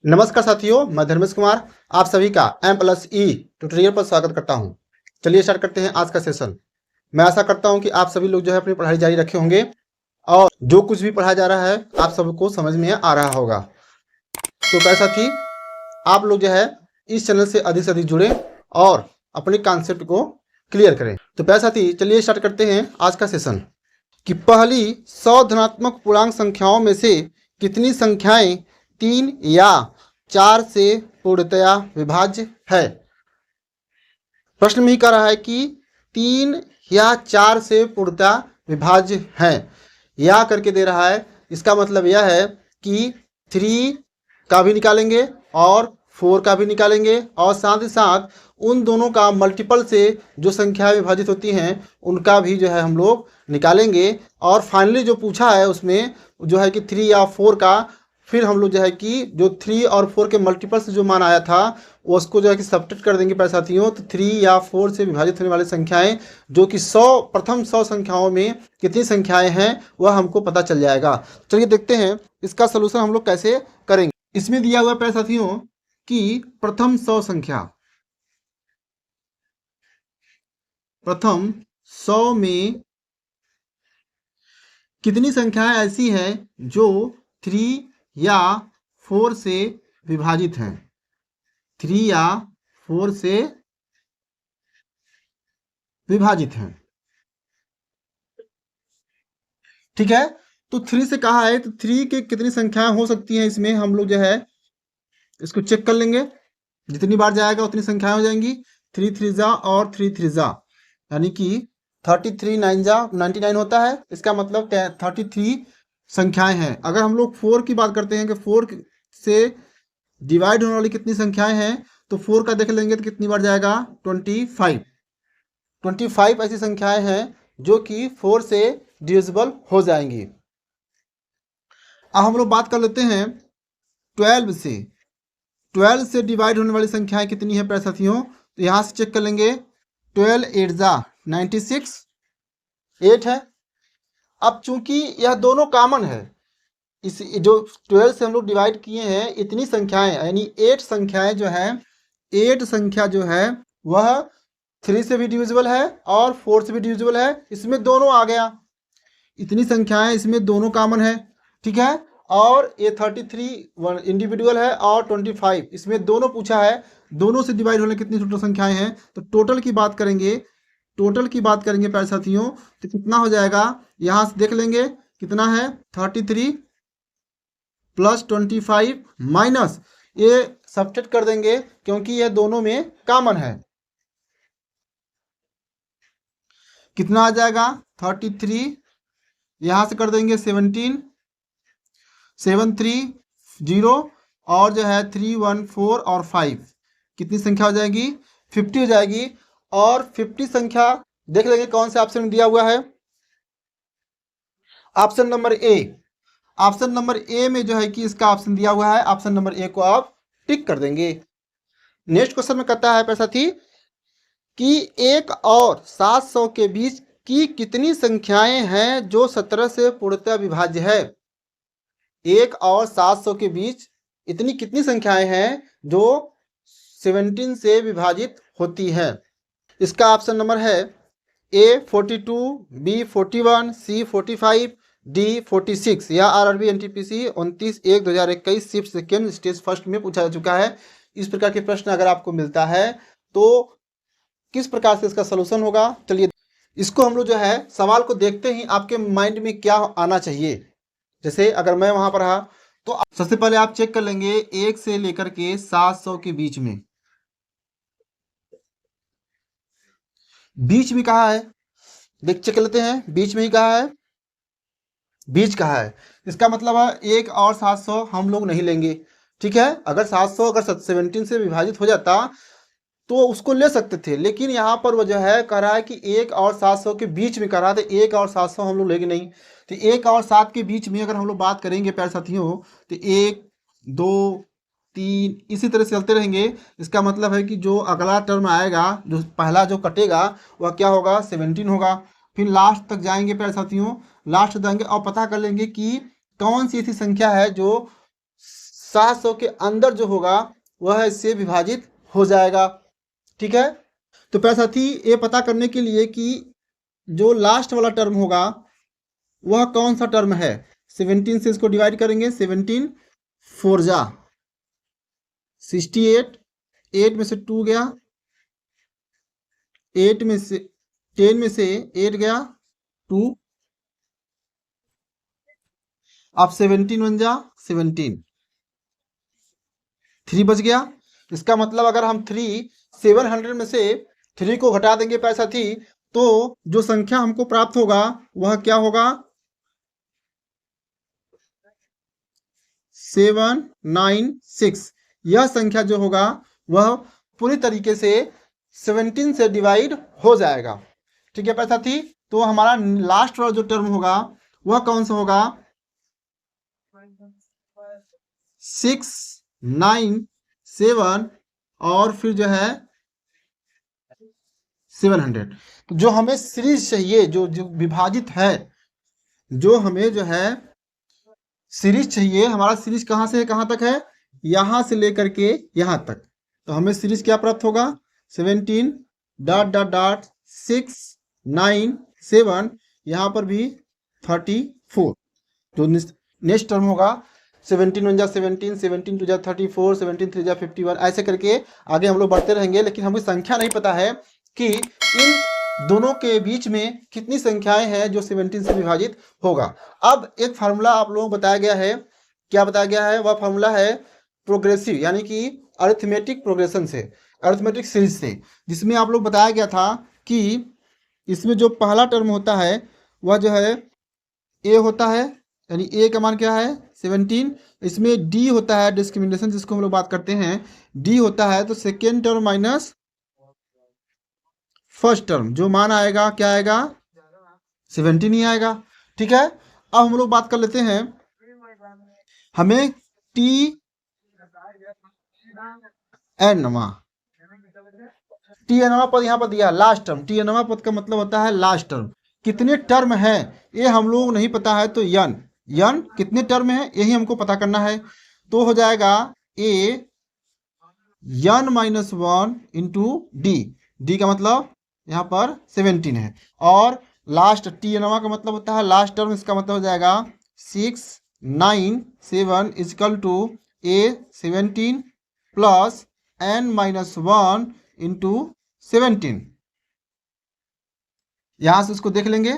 नमस्कार साथियों, मैं धर्मेश कुमार आप सभी का M+E ट्यूटोरियल पर स्वागत करता हूं। चलिए स्टार्ट करते हैं आज का सेशन। मैं आशा करता हूं कि आप सभी लोग जो है अपनी पढ़ाई जारी रखे होंगे और जो कुछ भी पढ़ाया जा रहा है आप सबको समझ में आ रहा होगा। तो प्यारे साथी, आप लोग जो है इस चैनल से अधिक जुड़े और अपने कॉन्सेप्ट को क्लियर करें। तो प्यारे साथी, चलिए स्टार्ट करते हैं आज का सेशन कि पहली 100 धनात्मक पूर्णांक संख्याओं में से कितनी संख्याएं 3 या 4 से पूर्णतया विभाज्य है। प्रश्न में ही कह रहा है कि 3 या 4 से पूर्णतया विभाज्य है या करके दे रहा है। इसका मतलब यह है कि 3 का भी निकालेंगे और 4 का भी निकालेंगे और साथ ही साथ उन दोनों का मल्टीपल से जो संख्या विभाजित होती हैं उनका भी जो है हम लोग निकालेंगे। और फाइनली जो पूछा है उसमें जो है कि 3 या 4 का फिर हम लोग जो है कि जो 3 और 4 के मल्टीपल से जो मान आया था वो उसको जो है कि सब्ट्रैक्ट कर देंगे प्यारे साथियों। तो 3 या 4 से विभाजित होने वाली संख्याएं जो कि प्रथम 100 संख्याओं में कितनी संख्याएं हैं वह हमको पता चल जाएगा। चलिए देखते हैं इसका सलूशन हम लोग कैसे करेंगे। इसमें दिया हुआ प्यारे साथियों कि प्रथम 100 संख्या, प्रथम 100 में कितनी संख्याएं ऐसी हैं जो 3 या 4 से विभाजित हैं। 3 या 4 से विभाजित हैं, ठीक है। तो 3 से कहा है तो 3 के कितनी संख्याएं हो सकती हैं, इसमें हम लोग जो है इसको चेक कर लेंगे। जितनी बार जाएगा उतनी संख्याएं हो जाएंगी। 3 3 जा और 3 3 जा, यानी कि 33 9 जा 99 होता है। इसका मतलब 33 संख्याएं हैं। अगर हम लोग 4 की बात करते हैं कि 4 से डिवाइड होने वाली कितनी संख्याएं हैं, तो 4 का देख लेंगे तो कितनी बार जाएगा 25 ऐसी संख्याएं हैं जो कि 4 से डिविजिबल हो जाएंगी। अब हम लोग बात कर लेते हैं 12 से। 12 से डिवाइड होने वाली संख्याएं कितनी है प्यारे साथियों, तो यहां से चेक कर लेंगे। 12 8 जा 96, 8 है। अब चूंकि यह दोनों कॉमन है, इस जो 12 से हम लोग डिवाइड किए हैं इतनी संख्याएं यानी 8 संख्याएं जो है 8 संख्या जो है वह 3 से भी डिविजिबल है और 4 से भी डिविजिबल है। इसमें दोनों आ गया, इतनी संख्याएं इसमें दोनों कॉमन है, ठीक है। और ये 33 इंडिविजुअल है और 25 इसमें दोनों पूछा है। दोनों से डिवाइड होने कितनी टोटल संख्याएं हैं, तो टोटल की बात करेंगे प्यारे साथियों तो कितना हो जाएगा यहां से देख लेंगे कितना है 33 प्लस 25 माइनस ये सब्ट्रैक्ट कर देंगे क्योंकि ये दोनों में कॉमन है। कितना आ जाएगा 33, यहां से कर देंगे 17 7 3 0 और जो है 3 1 4 और 5 कितनी संख्या हो जाएगी 50 हो जाएगी। और 50 संख्या देख लेंगे कौन से ऑप्शन में दिया हुआ है। ऑप्शन नंबर ए, ऑप्शन नंबर ए में जो है कि इसका ऑप्शन दिया हुआ है। ऑप्शन नंबर ए को आप टिक कर देंगे। नेक्स्ट क्वेश्चन में कहता है प्यारे साथी कि 1 और 700 के बीच की कितनी संख्याएं हैं जो 17 से पूर्णतः विभाज्य है। 1 और 700 के बीच इतनी कितनी संख्याएं हैं जो 17 से विभाजित होती हैं। इसका ऑप्शन नंबर है ए 42, बी 41, सी 45, डी 46 या RRB NTPC 29/1/2021 shift second stage first में पूछा जा चुका है। इस प्रकार के प्रश्न अगर आपको मिलता है तो किस प्रकार से इसका सलूशन होगा, चलिए इसको हम लोग जो है सवाल को देखते ही आपके माइंड में क्या आना चाहिए। जैसे अगर मैं वहां पर रहा तो सबसे पहले आप चेक कर लेंगे 1 से लेकर के 700 के बीच में कहा है, देख चेक लेते हैं। बीच में ही कहा है, बीच कहा है, इसका मतलब है 1 और 700 हम लोग नहीं लेंगे, ठीक है। अगर 700 अगर 17 से विभाजित हो जाता तो उसको ले सकते थे, लेकिन यहाँ पर वो जो है कह रहा है कि 1 और 700 के बीच में कह रहा था। 1 और 700 हम लोग लेंगे नहीं, तो 1 और 7 के बीच में अगर हम लोग बात करेंगे प्यारे साथियों तो 1 2 3 इसी तरह से चलते रहेंगे। इसका मतलब है कि जो अगला टर्म आएगा, जो पहला जो कटेगा वह क्या होगा 17 होगा। फिर लास्ट तक जाएंगे प्यारे साथियों, लास्ट जाएंगे और पता कर लेंगे कि कौन सी ऐसी संख्या है जो 700 के अंदर जो होगा वह इससे विभाजित हो जाएगा। ठीक है, तो प्यारे साथी ये पता करने के लिए कि जो लास्ट वाला टर्म होगा वह कौन सा टर्म है, 17 से इसको डिवाइड करेंगे, 17 4 जा 68, 8 में से 2 गया, 8 में से 10 में से 8 गया 2, अब 17 बन जा 17, 3 बच गया। इसका मतलब अगर हम 700 में से 3 को घटा देंगे प्यारे साथी, तो जो संख्या हमको प्राप्त होगा वह क्या होगा, 796। यह संख्या जो होगा वह पूरी तरीके से 17 से डिवाइड हो जाएगा। ठीक है प्यारे साथी, तो हमारा लास्ट वाला जो टर्म होगा वह कौन सा होगा, 697 और फिर जो है 700। तो जो हमें सीरीज चाहिए, जो जो विभाजित है, जो हमें जो है सीरीज चाहिए, हमारा सीरीज कहाँ से कहाँ तक है, यहाँ से लेकर के यहाँ तक। तो हमें सीरीज क्या प्राप्त होगा, 17 डॉट डॉट डॉट 697, यहाँ पर भी 34। तो नेक्स्ट टर्म होगा 17 1 जा 17, 17 2 जा 34, 17 3 जा 51, ऐसे करके आगे हम लोग बढ़ते रहेंगे। लेकिन हमें संख्या नहीं पता है कि इन दोनों के बीच में कितनी संख्याएं हैं जो 17 से विभाजित होगा। अब एक फार्मूला आप लोगों को बताया गया है, क्या बताया गया है, वह फार्मूला है प्रोग्रेसिव यानी कि अरिथमेटिक प्रोग्रेशन से, अरिथमेटिक सीरीज से, जिसमें आप लोग बताया गया था कि इसमें जो पहला टर्म होता है वह जो है ए होता है, यानी ए का मान क्या है 17। इसमें डी होता है डिस्क्रिमिनेशन जिसको हम लोग बात करते हैं, डी होता है, तो second term minus first term, जो मान आएगा क्या आएगा 17 ही आएगा। ठीक है, अब हम लोग बात कर लेते हैं, हमें टी एनवा पद यहाँ पर दिया लास्ट टर्म, टी एनवा पद का मतलब होता है लास्ट टर्म। कितने टर्म है ये हम लोग नहीं पता है, तो यन कितने टर्म है यही हमको पता करना है। तो हो जाएगा ए n-1 इंटू डी का मतलब यहाँ पर 17 है, और लास्ट टी एनवा का मतलब होता है लास्ट टर्म, इसका मतलब हो जाएगा 697 equal to a 17 plus n-1 into 17। यहाँ से उसको देख लेंगे,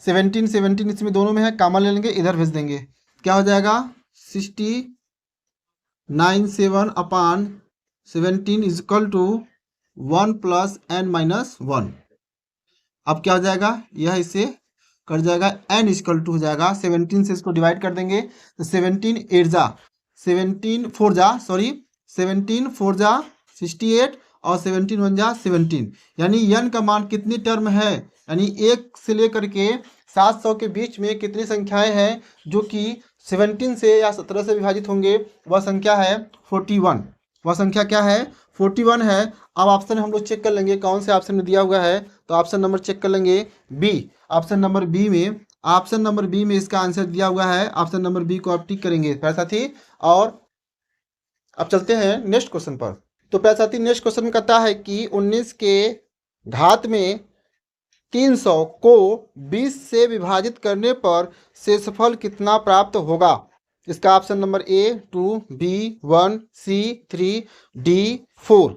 17 इसमें दोनों में है, कामन ले लेंगे, इधर भेज देंगे, क्या हो जाएगा 697 अपान 17 इजकल टू 1 प्लस n-1। अब क्या हो जाएगा, यह इसे कर जाएगा n इजकल टू हो जाएगा 17 से इसको डिवाइड कर देंगे, तो 17 4 जा 68 और 17 1 जा 17, यानी n का मान कितनी टर्म है, यानी 1 से लेकर के 700 के बीच में कितनी संख्याएं हैं जो कि 17 से या 17 से विभाजित होंगे, वह संख्या है 41। वह संख्या क्या है 41 है। अब ऑप्शन हम लोग चेक कर लेंगे कौन से ऑप्शन में दिया हुआ है, तो ऑप्शन नंबर चेक कर लेंगे बी, ऑप्शन नंबर बी में इसका आंसर दिया हुआ है। ऑप्शन नंबर बी को आप टिक करेंगे प्यारे साथी। और अब चलते हैं नेक्स्ट क्वेश्चन पर। तो प्यारे साथी नेक्स्ट क्वेश्चन कहता है कि 19 के घात में 300 को 20 से विभाजित करने पर शेषफल कितना प्राप्त होगा। इसका option number A 2, B 1, C 3, D 4।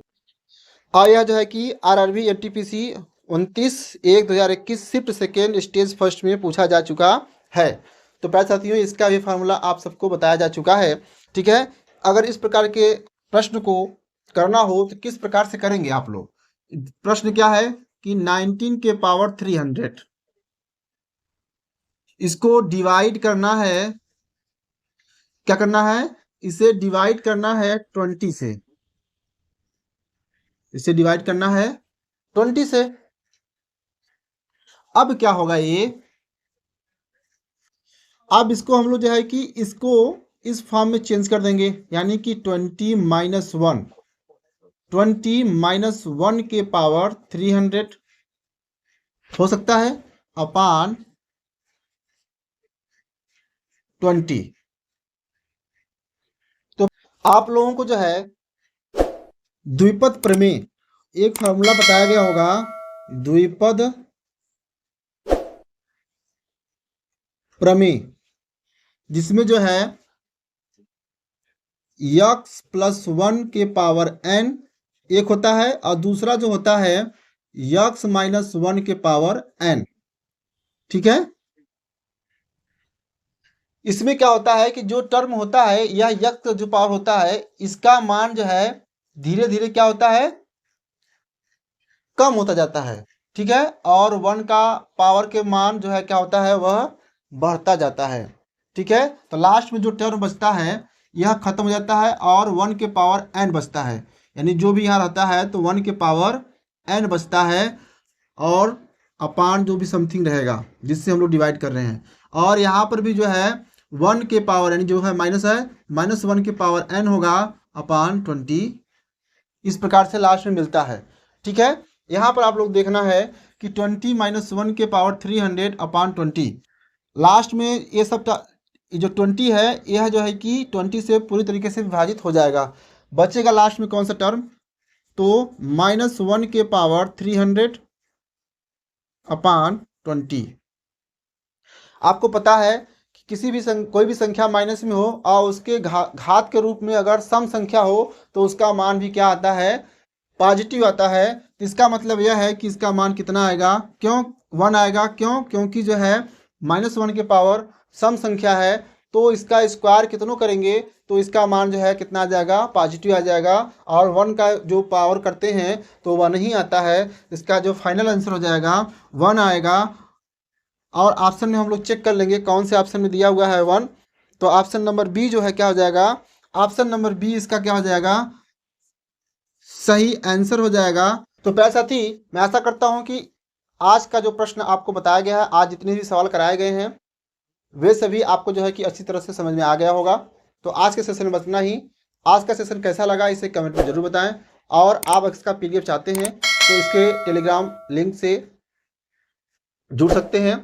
और यह जो है कि RRB NTPC 29/1/2021 shift second stage first में पूछा जा चुका है। तो प्यारे साथियों इसका भी फार्मूला आप सबको बताया जा चुका है। ठीक है, अगर इस प्रकार के प्रश्न को करना हो तो किस प्रकार से करेंगे आप लोग। प्रश्न क्या है कि 19 के पावर 300 इसको डिवाइड करना है, क्या करना है, इसे डिवाइड करना है 20 से, इसे डिवाइड करना है 20 से। अब क्या होगा ये, अब इसको हम लोग जो है कि इसको इस फॉर्म में चेंज कर देंगे, यानी कि 20 - 1 के पावर 300 हो सकता है अपान 20। आप लोगों को जो है द्विपद प्रमेय एक फॉर्मूला बताया गया होगा, द्विपद प्रमेय, जिसमें जो है x प्लस 1 के पावर n एक होता है और दूसरा जो होता है x माइनस 1 के पावर n। ठीक है, इसमें क्या होता है कि जो टर्म होता है या x जो पावर होता है इसका मान जो है धीरे धीरे क्या होता है, कम होता जाता है। ठीक है, और 1 का पावर के मान जो है क्या होता है, वह बढ़ता जाता है। ठीक है, तो लास्ट में जो टर्म बचता है यह खत्म हो जाता है और 1 के पावर n बचता है, यानी जो भी यहाँ रहता है तो 1 के पावर n बचता है और अपान जो भी समथिंग रहेगा जिससे हम लोग डिवाइड कर रहे हैं। और यहाँ पर भी जो है 1 के पावर यानी जो है माइनस है, माइनस 1 के पावर n होगा अपान 20, इस प्रकार से लास्ट में मिलता है। ठीक है, यहाँ पर आप लोग देखना है कि 20 माइनस 1 के पावर 300 अपान 20, लास्ट में ये सब जो 20 है यह जो है कि 20 से पूरी तरीके से विभाजित हो जाएगा, बचेगा लास्ट में कौन सा टर्म, तो माइनस 1 के पावर 300 अपान 20। आपको पता है कि किसी भी कोई भी संख्या माइनस में हो और उसके घात के रूप में अगर सम संख्या हो तो उसका मान भी क्या आता है, पॉजिटिव आता है। तो इसका मतलब यह है कि इसका मान कितना आएगा, क्यों 1 आएगा, क्योंकि जो है माइनस 1 के पावर सम संख्या है तो इसका स्क्वायर कितनों करेंगे तो इसका मान जो है कितना आ जाएगा, पॉजिटिव आ जाएगा। और 1 का जो पावर करते हैं तो 1 ही आता है, इसका जो फाइनल आंसर हो जाएगा 1 आएगा। और ऑप्शन में हम लोग चेक कर लेंगे कौन से ऑप्शन में दिया हुआ है 1, तो ऑप्शन नंबर बी जो है क्या हो जाएगा, ऑप्शन नंबर बी इसका क्या हो जाएगा, सही आंसर हो जाएगा। तो प्यारे साथी, मैं आशा करता हूं कि आज का जो प्रश्न आपको बताया गया है, आज जितने भी सवाल कराए गए हैं वे सभी आपको जो है कि अच्छी तरह से समझ में आ गया होगा। तो आज के सेशन में बस इतना ही। आज का सेशन कैसा लगा इसे कमेंट में जरूर बताएं, और आप इसका PDF चाहते हैं तो इसके टेलीग्राम लिंक से जुड़ सकते हैं।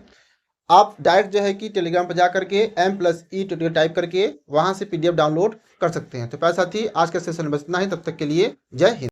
आप डायरेक्ट जो है कि टेलीग्राम पर जा करके M+E ट्यूटोरियल टाइप करके वहां से PDF डाउनलोड कर सकते हैं। तो प्यारे साथी, आज के सेशन में बस इतना ही, तब तक के लिए जय हिंद।